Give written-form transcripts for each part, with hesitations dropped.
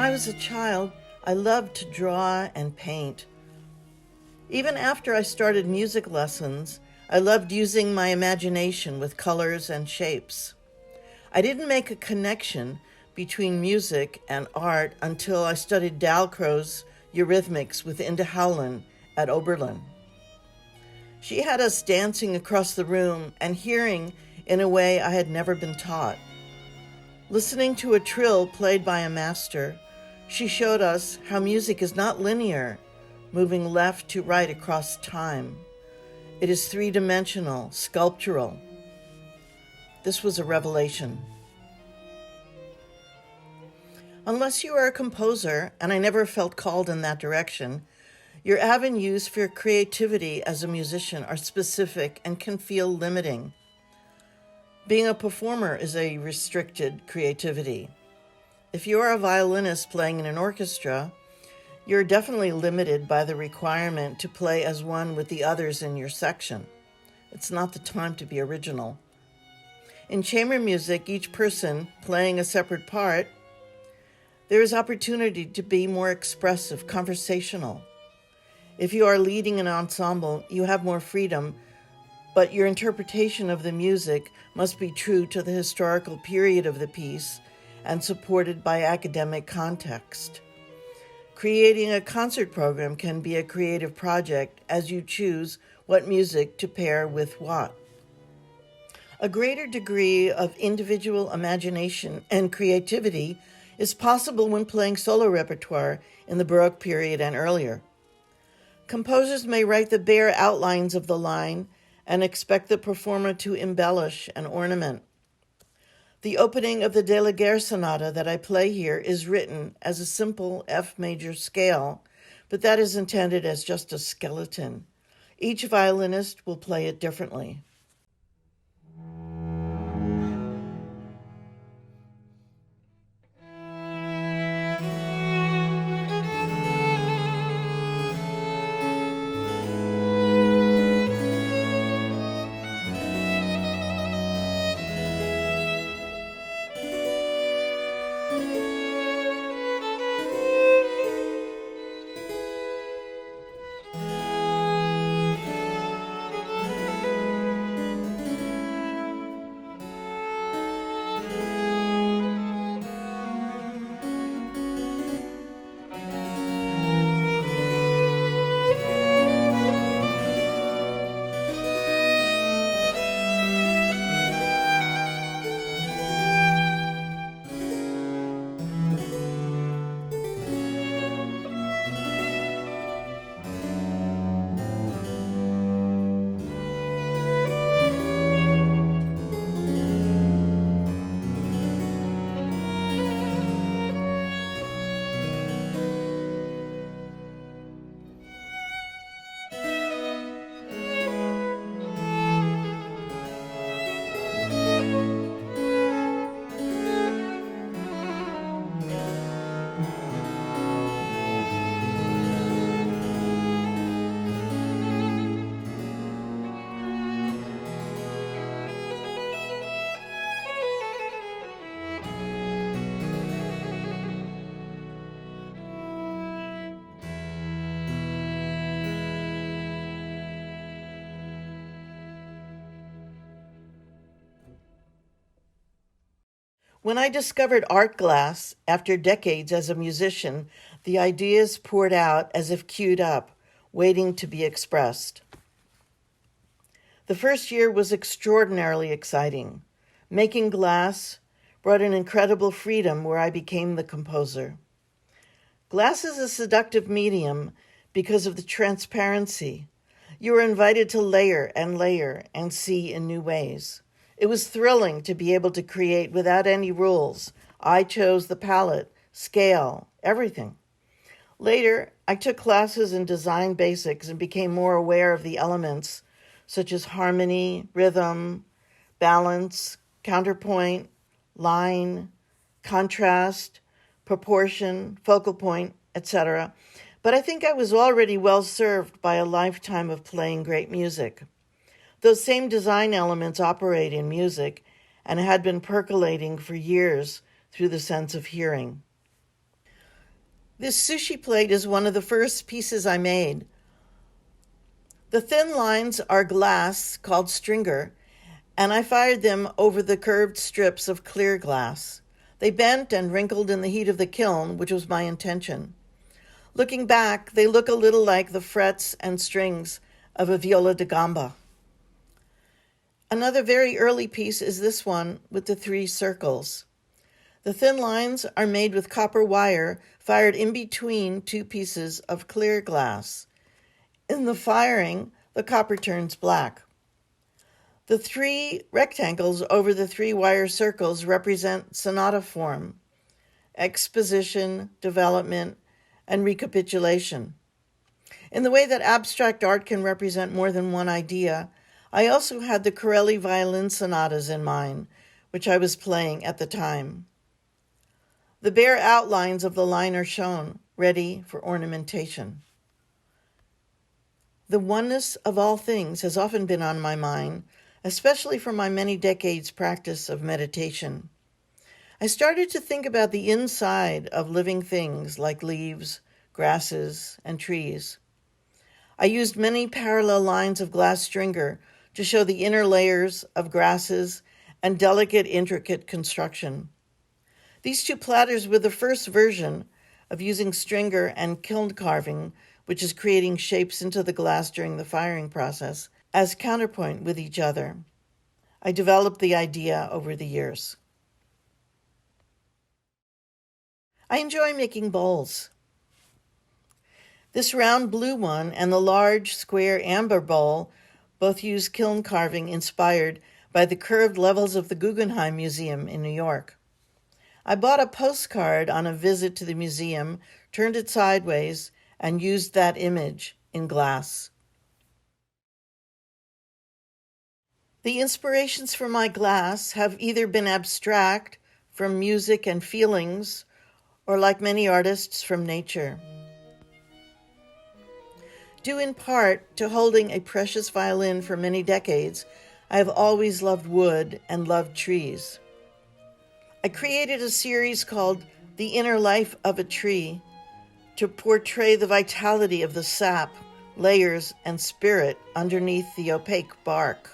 I was a child, I loved to draw and paint. Even after I started music lessons, I loved using my imagination with colors and shapes. I didn't make a connection between music and art until I studied Dalcroze's Eurythmics with Inde Howland at Oberlin. She had us dancing across the room and hearing in a way I had never been taught. Listening to a trill played by a master, she showed us how music is not linear, moving left to right across time. It is three-dimensional, sculptural. This was a revelation. Unless you are a composer, and I never felt called in that direction, your avenues for creativity as a musician are specific and can feel limiting. Being a performer is a restricted creativity. If you are a violinist playing in an orchestra, you're definitely limited by the requirement to play as one with the others in your section. It's not the time to be original. In chamber music, each person playing a separate part, there is opportunity to be more expressive, conversational. If you are leading an ensemble, you have more freedom, but your interpretation of the music must be true to the historical period of the piece and supported by academic context. Creating a concert program can be a creative project as you choose what music to pair with what. A greater degree of individual imagination and creativity is possible when playing solo repertoire in the Baroque period and earlier. Composers may write the bare outlines of the line and expect the performer to embellish and ornament. The opening of the De la Guerre Sonata that I play here is written as a simple F major scale, but that is intended as just a skeleton. Each violinist will play it differently. When I discovered art glass after decades as a musician, the ideas poured out as if queued up, waiting to be expressed. The first year was extraordinarily exciting. Making glass brought an incredible freedom where I became the composer. Glass is a seductive medium because of the transparency. You are invited to layer and see in new ways. It was thrilling to be able to create without any rules. I chose the palette, scale, everything. Later, I took classes in design basics and became more aware of the elements such as harmony, rhythm, balance, counterpoint, line, contrast, proportion, focal point, etc. But I think I was already well served by a lifetime of playing great music. Those same design elements operate in music and had been percolating for years through the sense of hearing. This sushi plate is one of the first pieces I made. The thin lines are glass called stringer, and I fired them over the curved strips of clear glass. They bent and wrinkled in the heat of the kiln, which was my intention. Looking back, they look a little like the frets and strings of a viola da gamba. Another very early piece is this one with the 3 circles. The thin lines are made with copper wire fired in between 2 pieces of clear glass. In the firing, the copper turns black. The 3 rectangles over the 3 wire circles represent sonata form, exposition, development, and recapitulation. In the way that abstract art can represent more than one idea, I also had the Corelli violin sonatas in mind, which I was playing at the time. The bare outlines of the line are shown, ready for ornamentation. The oneness of all things has often been on my mind, especially from my many decades' practice of meditation. I started to think about the inside of living things like leaves, grasses, and trees. I used many parallel lines of glass stringer to show the inner layers of grasses and delicate, intricate construction. These 2 platters were the first version of using stringer and kiln carving, which is creating shapes into the glass during the firing process, as counterpoint with each other. I developed the idea over the years. I enjoy making bowls. This round blue one and the large square amber bowl both use kiln carving inspired by the curved levels of the Guggenheim Museum in New York. I bought a postcard on a visit to the museum, turned it sideways, and used that image in glass. The inspirations for my glass have either been abstract, from music and feelings, or like many artists, from nature. Due in part to holding a precious violin for many decades, I have always loved wood and loved trees. I created a series called The Inner Life of a Tree to portray the vitality of the sap, layers, and spirit underneath the opaque bark.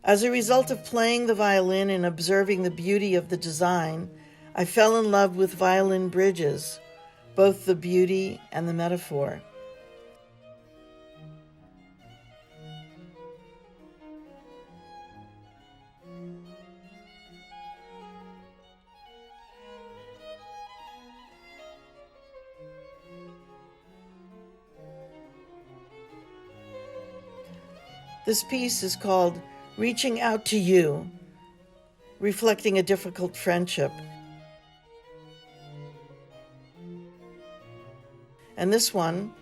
As a result of playing the violin and observing the beauty of the design, I fell in love with violin bridges, both the beauty and the metaphor. This piece is called Reaching Out to You, reflecting a difficult friendship. And this one,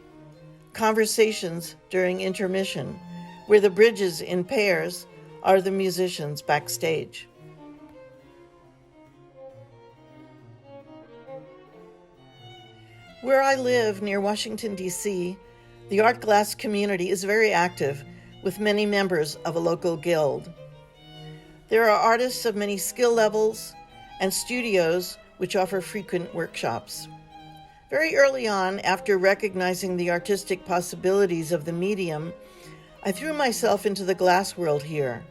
Conversations During Intermission, where the bridges in pairs are the musicians backstage. Where I live, near Washington, D.C., the art glass community is very active, with many members of a local guild. There are artists of many skill levels and studios which offer frequent workshops. Very early on, after recognizing the artistic possibilities of the medium, I threw myself into the glass world here.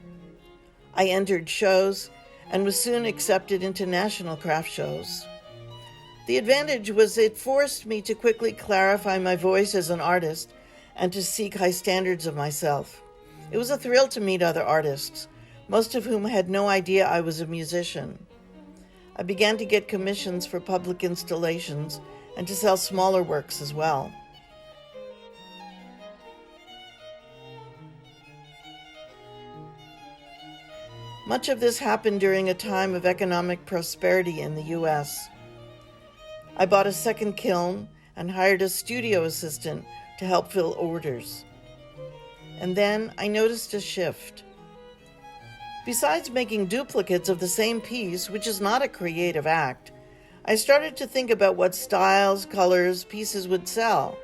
I entered shows and was soon accepted into national craft shows. The advantage was it forced me to quickly clarify my voice as an artist and to seek high standards of myself. It was a thrill to meet other artists, most of whom had no idea I was a musician. I began to get commissions for public installations and to sell smaller works as well. Much of this happened during a time of economic prosperity in the U.S. I bought a second kiln and hired a studio assistant to help fill orders. And then I noticed a shift. Besides making duplicates of the same piece, which is not a creative act, I started to think about what styles, colors, pieces would sell,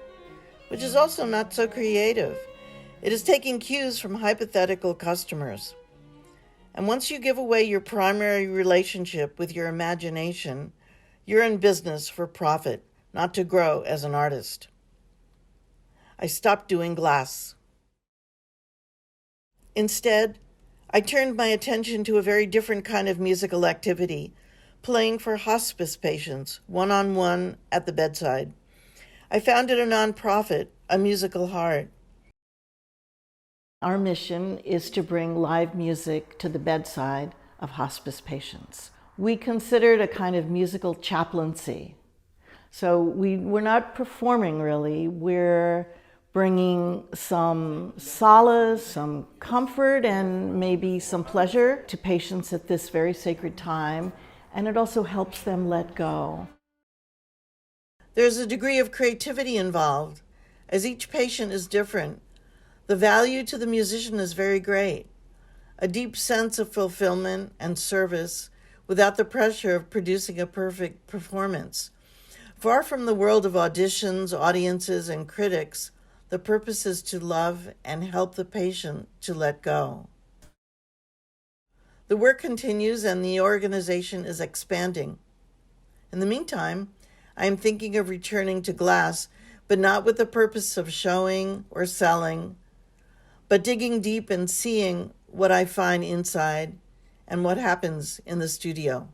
which is also not so creative. It is taking cues from hypothetical customers. And once you give away your primary relationship with your imagination, you're in business for profit, not to grow as an artist. I stopped doing glass. Instead, I turned my attention to a very different kind of musical activity, playing for hospice patients, one-on-one at the bedside. I founded a nonprofit, A Musical Heart. Our mission is to bring live music to the bedside of hospice patients. We consider it a kind of musical chaplaincy. So we're not performing really, we're bringing some solace, some comfort, and maybe some pleasure to patients at this very sacred time, and it also helps them let go. There's a degree of creativity involved, as each patient is different. The value to the musician is very great, a deep sense of fulfillment and service without the pressure of producing a perfect performance. Far from the world of auditions, audiences, and critics, the purpose is to love and help the patient to let go. The work continues and the organization is expanding. In the meantime, I am thinking of returning to glass, but not with the purpose of showing or selling, but digging deep and seeing what I find inside and what happens in the studio.